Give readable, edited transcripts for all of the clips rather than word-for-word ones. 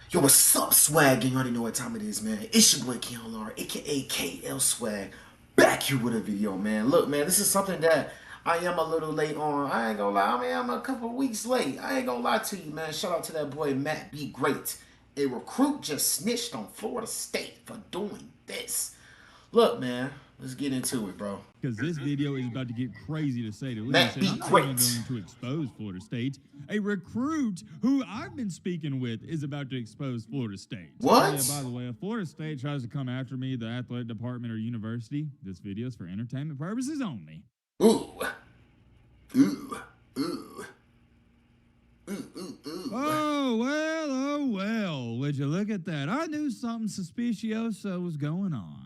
Yo, what's up, swag? And you already know what time it is, man. It's your boy KLR, aka KL Swag, back here with a video, man. Look, man, this is something that I am a little late on. I ain't gonna lie, I mean, I'm a couple weeks late. I ain't gonna lie to you, man. Shout out to that boy Matt B. Great. A recruit just snitched on Florida State for doing this. Look, man, let's get into it, bro. Because this video is about to get crazy to say the Matt least. And B. I'm not Great. even going to expose Florida State. A recruit who I've been speaking with is about to expose Florida State. What? Oh, yeah, by the way, if Florida State tries to come after me, the athletic department or university, this video is for entertainment purposes only. Ooh. Ooh. Ooh. Ooh. Oh, well, would you look at that? I knew something suspicioso was going on.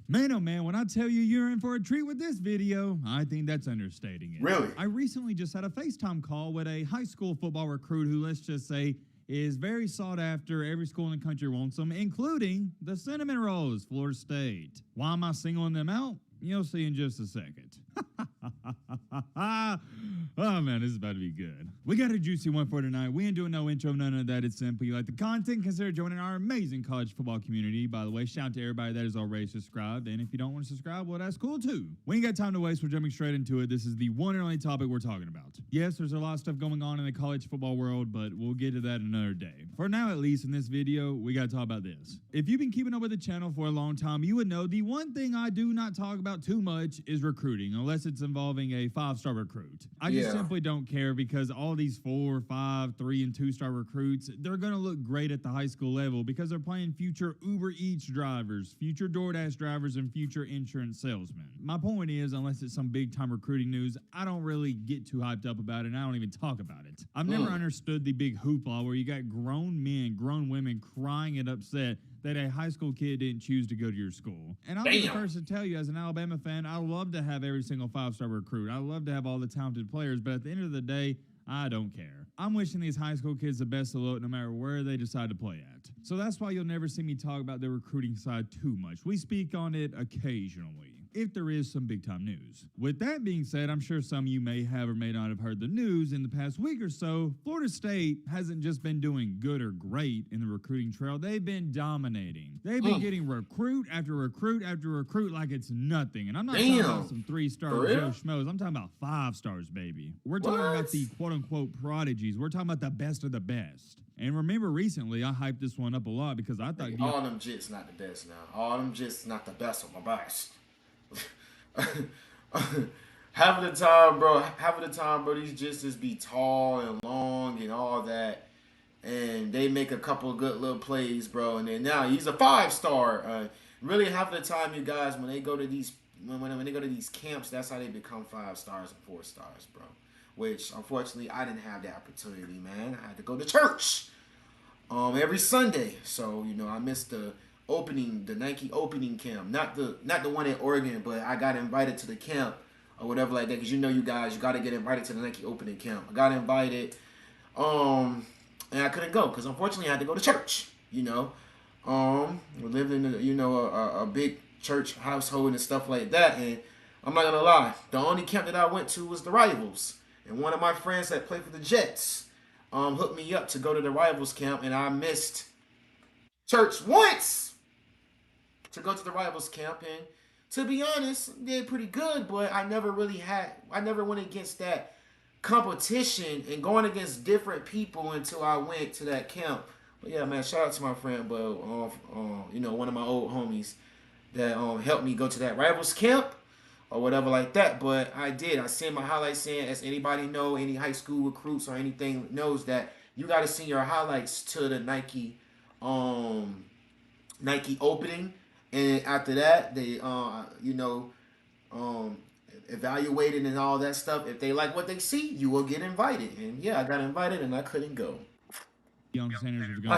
Man, oh man, when I tell you you're in for a treat with this video, I think that's understating it. Really? I recently just had a FaceTime call with a high school football recruit who, let's just say, is very sought after. Every school in the country wants them, including the Cinnamon Rolls, Florida State. Why am I singling them out? You'll see in just a second. Oh man, this is about to be good. We got a juicy one for tonight. We ain't doing no intro, none of that. It's simply like the content. Consider joining our amazing college football community. By the way, shout out to everybody that is already subscribed. And if you don't want to subscribe, well, that's cool too. We ain't got time to waste. We're jumping straight into it. This is the one and only topic we're talking about. Yes, there's a lot of stuff going on in the college football world, but we'll get to that another day. For now, at least in this video, we got to talk about this. If you've been keeping up with the channel for a long time, you would know the one thing I do not talk about too much is recruiting, unless it's involving a 5-star recruit. I just simply don't care because all these 4, 5, 3, and 2-star recruits, they're going to look great at the high school level because they're playing future Uber Eats drivers, future DoorDash drivers, and future insurance salesmen. My point is, unless it's some big-time recruiting news, I don't really get too hyped up about it, and I don't even talk about it. I've never understood the big hoopla where you got grown men, grown women crying and upset that a high school kid didn't choose to go to your school. And I'll be the first to tell you, as an Alabama fan, I love to have every single 5-star recruit. I love to have all the talented players, but at the end of the day, I don't care. I'm wishing these high school kids the best of luck no matter where they decide to play at. So that's why you'll never see me talk about the recruiting side too much. We speak on it occasionally, if there is some big time news. With that being said, I'm sure some of you may have or may not have heard the news in the past week or so. Florida State hasn't just been doing good or great in the recruiting trail, they've been dominating. They've been getting recruit after recruit after recruit like it's nothing. And I'm not talking about some 3-star Joe Schmoes. I'm talking about 5 stars, baby. We're talking about the quote-unquote prodigies. We're talking about the best of the best. And remember recently, I hyped this one up a lot because I thought... All them jits not the best now. All them jits not the best of my best. half of the time, bro, these just be tall and long and all that, and they make a couple of good little plays, bro. And then now he's a 5-star. Really, half of the time, you guys, when they go to these when they go to these camps, that's how they become 5 stars and 4 stars, bro. Which unfortunately, I didn't have that opportunity, man. I had to go to church every Sunday, so I missed the Nike opening camp, not the one in Oregon, but I got invited to the camp or whatever like that, because you guys, you got to get invited to the Nike opening camp. I got invited, and I couldn't go because unfortunately I had to go to church. We lived in a big church household and stuff like that, and I'm not gonna lie, the only camp that I went to was the Rivals, and one of my friends that played for the Jets hooked me up to go to the Rivals camp, and I missed church once to go to the Rivals camp, and to be honest, did pretty good, but I never went against that competition and going against different people until I went to that camp. But yeah, man, shout out to my friend, but one of my old homies that helped me go to that Rivals camp or whatever like that. But I did. I sent my highlights in, as anybody know, any high school recruits or anything knows that you got to send your highlights to the Nike opening. And after that, they, evaluated and all that stuff. If they like what they see, you will get invited. And yeah, I got invited and I couldn't go. I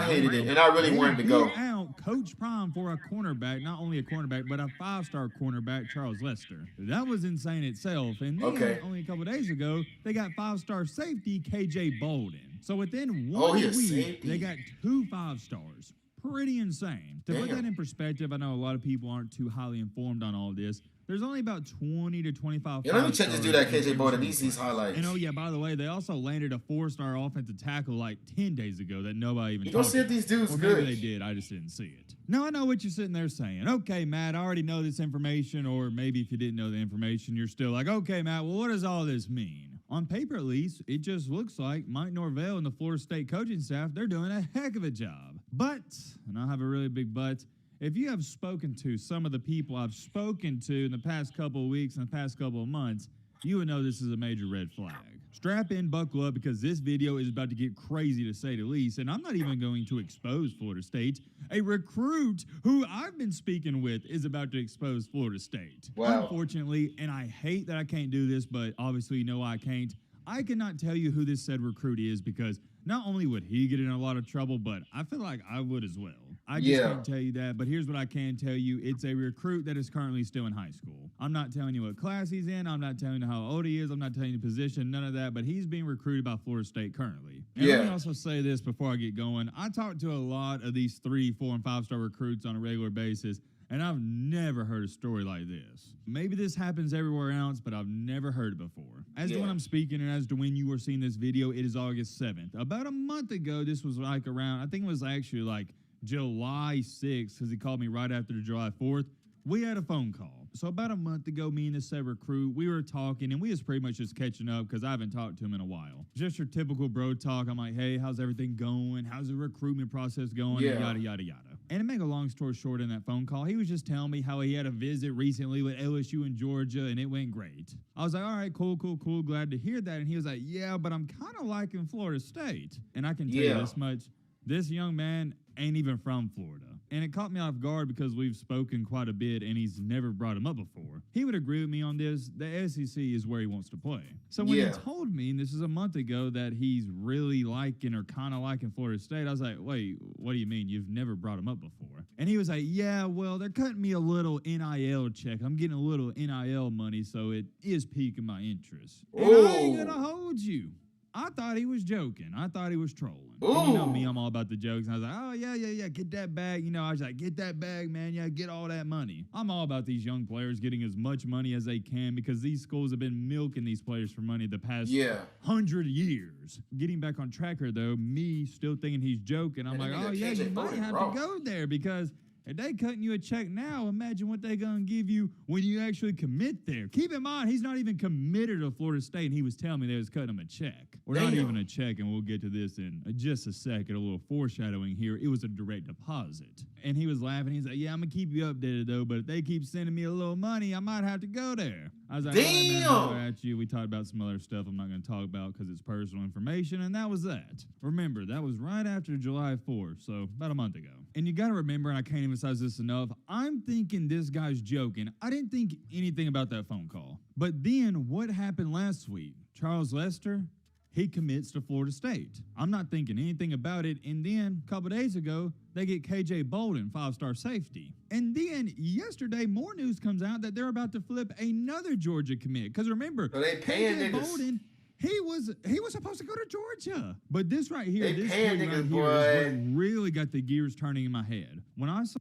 hated it, and I really wanted to go. Out Coach Prime for a cornerback, not only a cornerback, but a 5-star cornerback, Charles Lester. That was insane itself. And then only a couple days ago, they got 5-star safety KJ Bolden. So within 1 week, they got 2 5-stars. Pretty insane. To put that in perspective, I know a lot of people aren't too highly informed on all this, There's only about 20 to 25. Yeah, let me check this dude at KJ Bolden. These highlights. And oh yeah, by the way, they also landed a 4-star offensive tackle like 10 days ago that nobody even. You don't see if these dudes or good. Maybe they did. I just didn't see it. Now I know what you're sitting there saying. Okay, Matt, I already know this information. Or maybe if you didn't know the information, you're still like, okay, Matt. Well, what does all this mean? On paper, at least, it just looks like Mike Norvell and the Florida State coaching staff, they're doing a heck of a job. But, and I have a really big but, if you have spoken to some of the people I've spoken to in the past couple of weeks and the past couple of months, you would know this is a major red flag. Strap in, buckle up, because this video is about to get crazy to say the least, and I'm not even going to expose Florida State. A recruit who I've been speaking with is about to expose Florida State. Wow. Unfortunately, and I hate that I can't do this, but obviously you know I can't, I cannot tell you who this said recruit is because not only would he get in a lot of trouble, but I feel like I would as well. I just can't tell you that, but here's what I can tell you. It's a recruit that is currently still in high school. I'm not telling you what class he's in. I'm not telling you how old he is. I'm not telling you the position, none of that, but he's being recruited by Florida State currently. And let me also say this before I get going. I talk to a lot of these 3, 4, and 5-star recruits on a regular basis, and I've never heard a story like this. Maybe this happens everywhere else, but I've never heard it before. As to when I'm speaking and as to when you were seeing this video, it is August 7th. About a month ago, this was like around, I think it was actually like July 6th, because he called me right after July 4th. We had a phone call. So about a month ago, me and this said recruit, we were talking, and we was pretty much just catching up because I haven't talked to him in a while. Just your typical bro talk. I'm like, hey, how's everything going? How's the recruitment process going? And yada, yada, yada. And to make a long story short in that phone call, he was just telling me how he had a visit recently with LSU in Georgia, and it went great. I was like, all right, cool. Glad to hear that. And he was like, yeah, but I'm kind of liking Florida State. And I can tell you this much. This young man ain't even from Florida. And it caught me off guard because we've spoken quite a bit and he's never brought him up before. He would agree with me on this. The SEC is where he wants to play. So when he told me, and this is a month ago, that he's really liking or kind of liking Florida State, I was like, wait, what do you mean? You've never brought him up before. And he was like, yeah, well, they're cutting me a little NIL check. I'm getting a little NIL money, so it is piquing my interest. And I ain't going to hold you. I thought he was joking. I thought he was trolling. And you know me, I'm all about the jokes. And I was like, oh, yeah, get that bag. You know, I was like, get that bag, man. Yeah, get all that money. I'm all about these young players getting as much money as they can because these schools have been milking these players for money the past 100 years. Getting back on track here, though, me still thinking he's joking. I'm like, oh, yeah, you might have to go there because if they cutting you a check now, imagine what they going to give you when you actually commit there. Keep in mind, he's not even committed to Florida State, and he was telling me they was cutting him a check. Or not even a check, and we'll get to this in just a second, a little foreshadowing here. It was a direct deposit. And he was laughing. He's like, yeah, I'm going to keep you updated, though, but if they keep sending me a little money, I might have to go there. I was like, damn. At you. We talked about some other stuff I'm not going to talk about because it's personal information, and that was that. Remember, that was right after July 4th, so about a month ago. And you got to remember, and I can't emphasize this enough, I'm thinking this guy's joking. I didn't think anything about that phone call. But then what happened last week? Charles Lester, he commits to Florida State. I'm not thinking anything about it. And then a couple days ago, they get KJ Bolden, 5-star safety. And then yesterday, more news comes out that they're about to flip another Georgia commit. Because remember, so they paying KJ niggas. Bolden, he was supposed to go to Georgia. But this right here, this paying right niggas, here is what really got the gears turning in my head. When I saw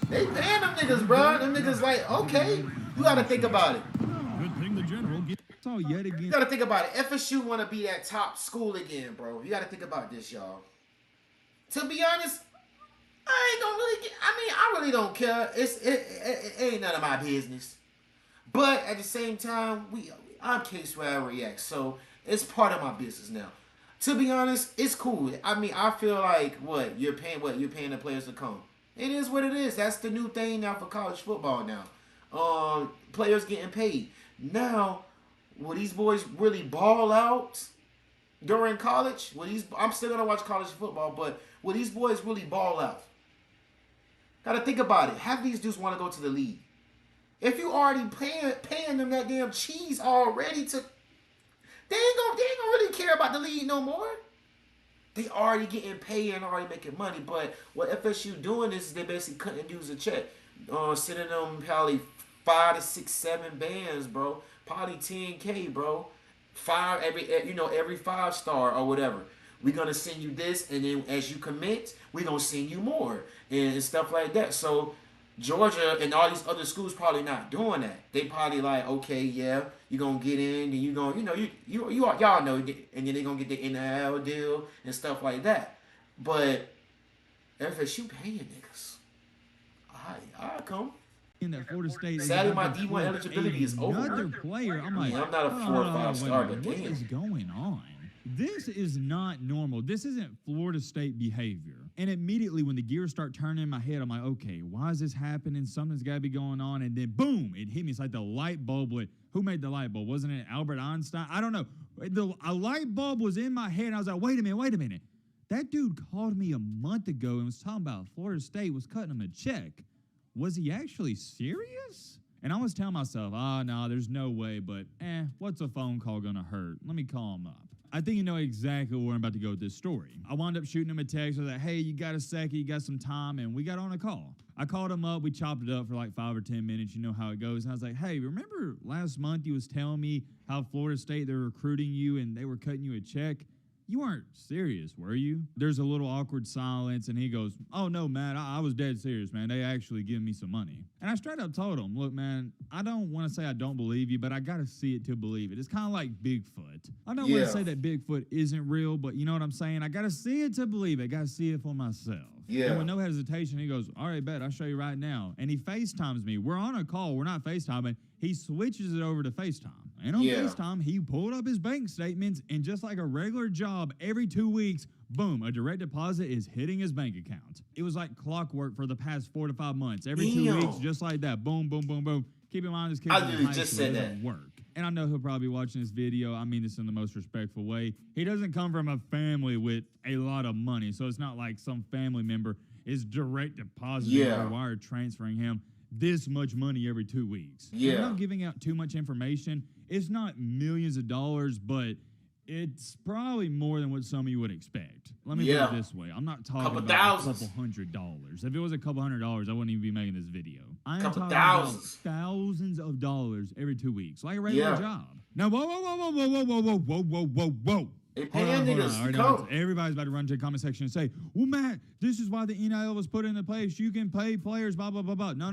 they paying them niggas, bro. Them niggas like, okay, you got to think about it. Good thing the general saw yet again. You got to think about it. FSU want to be that top school again, bro. You got to think about this, y'all. To be honest, I ain't gonna really get. I mean, I really don't care. It ain't none of my business. But at the same time, I'm KswaggReacts, so it's part of my business now. To be honest, it's cool. I mean, I feel like you're paying the players to come. It is what it is. That's the new thing now for college football now. Players getting paid. Now, will these boys really ball out during college? I'm still gonna watch college football, but will these boys really ball out? Gotta think about it. Half these dudes want to go to the league. If you already paying them that damn cheese already they ain't gonna really care about the league no more. They already getting paid and already making money. But what FSU doing is they basically cutting dudes a check. Sending them probably 5 to 6, 7 bands, bro. Probably 10K, bro. Every 5-star or whatever. We're gonna send you this, and then as you commit, we're gonna send you more and stuff like that. So Georgia and all these other schools probably not doing that. They probably like, okay, yeah, you're gonna get in, and you gonna, y'all know, and then they gonna get the NIL deal and stuff like that. But FSU paying niggas, I come. in that Florida State is Sadly, about my to D1 flip eligibility is over. another player. I'm like, I'm not a hold 4 or on, 5 wait a star, minute, but what damn. is going on? This is not normal. This isn't Florida State behavior. And immediately when the gears start turning in my head, I'm like, okay, why is this happening? Something's got to be going on. And then boom, it hit me. It's like the light bulb went. Who made the light bulb? Wasn't it Albert Einstein? I don't know. A light bulb was in my head. And I was like, wait a minute. That dude called me a month ago and was talking about Florida State was cutting him a check. Was he actually serious? And I was telling myself, no, there's no way, but what's a phone call gonna hurt? Let me call him up. I think you know exactly where I'm about to go with this story. I wound up shooting him a text. I was like, hey, you got a second? You got some time? And we got on a call. I called him up. We chopped it up for like 5 or 10 minutes. You know how it goes. And I was like, hey, remember last month you was telling me how Florida State, they're recruiting you and they were cutting you a check? You weren't serious, were you? There's a little awkward silence, and he goes, oh, no, Matt, I was dead serious, man. They actually give me some money. And I straight up told him, look, man, I don't want to say I don't believe you, but I got to see it to believe it. It's kind of like Bigfoot. I don't want to say that Bigfoot isn't real, but you know what I'm saying? I got to see it to believe it. I got to see it for myself. Yeah. And with no hesitation, he goes, all right, bet, I'll show you right now. And he FaceTimes me. We're on a call. We're not FaceTiming. He switches it over to FaceTime. And on FaceTime, he pulled up his bank statements, and just like a regular job, every 2 weeks, boom, a direct deposit is hitting his bank account. It was like clockwork for the past 4 to 5 months. Every 2 weeks, just like that. Boom, boom, boom, boom. Keep in mind, this kid doesn't work. And I know he'll probably be watching this video. I mean this in the most respectful way. He doesn't come from a family with a lot of money, so it's not like some family member is direct depositing or wire transferring him this much money every 2 weeks. Yeah. I'm not giving out too much information. It's not millions of dollars, but it's probably more than what some of you would expect. Let me put it this way. I'm not talking about a couple $100s. If it was a couple $100, I wouldn't even be making this video. I'm talking about thousands of dollars every 2 weeks, like a regular job. Now, whoa. Everybody's about to run to the comment section and say, well, Matt, this is why the NIL was put into place. You can pay players, blah, blah, blah, blah. No.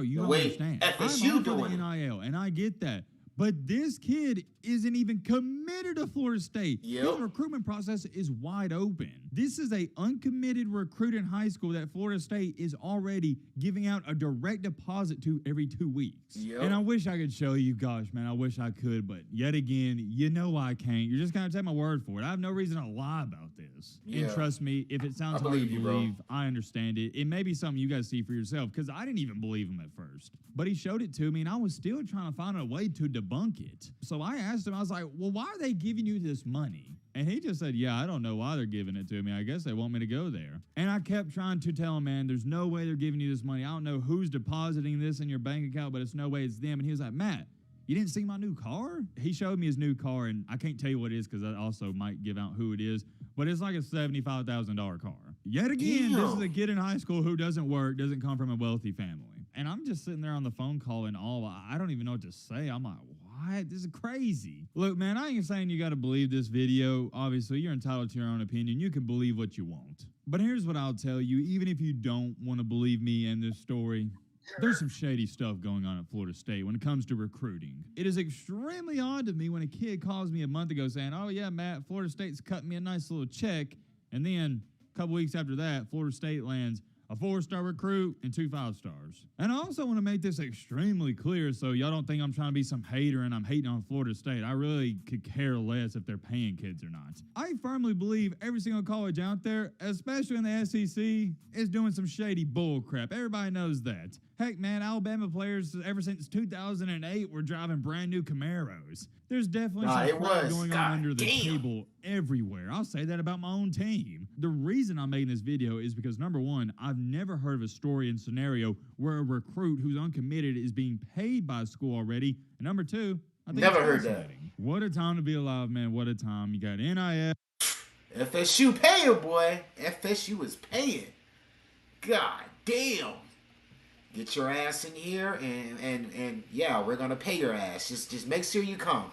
You don't understand. FSU doing the NIL, and I get that. But this kid isn't even committed to Florida State. His recruitment process is wide open. This is a uncommitted recruit in high school that Florida State is already giving out a direct deposit to every 2 weeks. And I wish I could show you, gosh, man, I wish I could, but yet again, you know I can't. You're just going to take my word for it. I have no reason to lie about this. And trust me, if it sounds hard to believe, I understand it. It may be something you guys see for yourself, because I didn't even believe him at first. But he showed it to me, and I was still trying to find a way to debunk it. So I asked him, I was like, well, why are they giving you this money? And he just said, yeah, I don't know why they're giving it to me. I guess they want me to go there. And I kept trying to tell him, man, there's no way they're giving you this money. I don't know who's depositing this in your bank account, but it's no way it's them. And he was like, Matt, you didn't see my new car? He showed me his new car, and I can't tell you what it is because that also might give out who it is, but it's like a $75,000 car. Yet again, this is a kid in high school who doesn't work, doesn't come from a wealthy family. And I'm just sitting there on the phone call and I don't even know what to say. I'm like, what? This is crazy. Look, man, I ain't saying you got to believe this video. Obviously, you're entitled to your own opinion. You can believe what you want. But here's what I'll tell you. Even if you don't want to believe me in this story, there's some shady stuff going on at Florida State when it comes to recruiting. It is extremely odd to me when a kid calls me a month ago saying, oh, yeah, Matt, Florida State's cutting me a nice little check. And then a couple weeks after that, Florida State lands a 4-star recruit and 2 5-stars. And I also want to make this extremely clear so y'all don't think I'm trying to be some hater and I'm hating on Florida State. I really could care less if they're paying kids or not. I firmly believe every single college out there, especially in the SEC, is doing some shady bull crap. Everybody knows that. Heck, man, Alabama players ever since 2008 were driving brand new Camaros. There's definitely some crap going on under the table everywhere. I'll say that about my own team. The reason I'm making this video is because, number one, I've never heard of a story and scenario where a recruit who's uncommitted is being paid by a school already. And number two, I think never heard that. What a time to be alive, man. What a time. You got NIL. FSU paying, boy. FSU is paying. God damn. Get your ass in here and yeah, we're gonna pay your ass. Just make sure you come.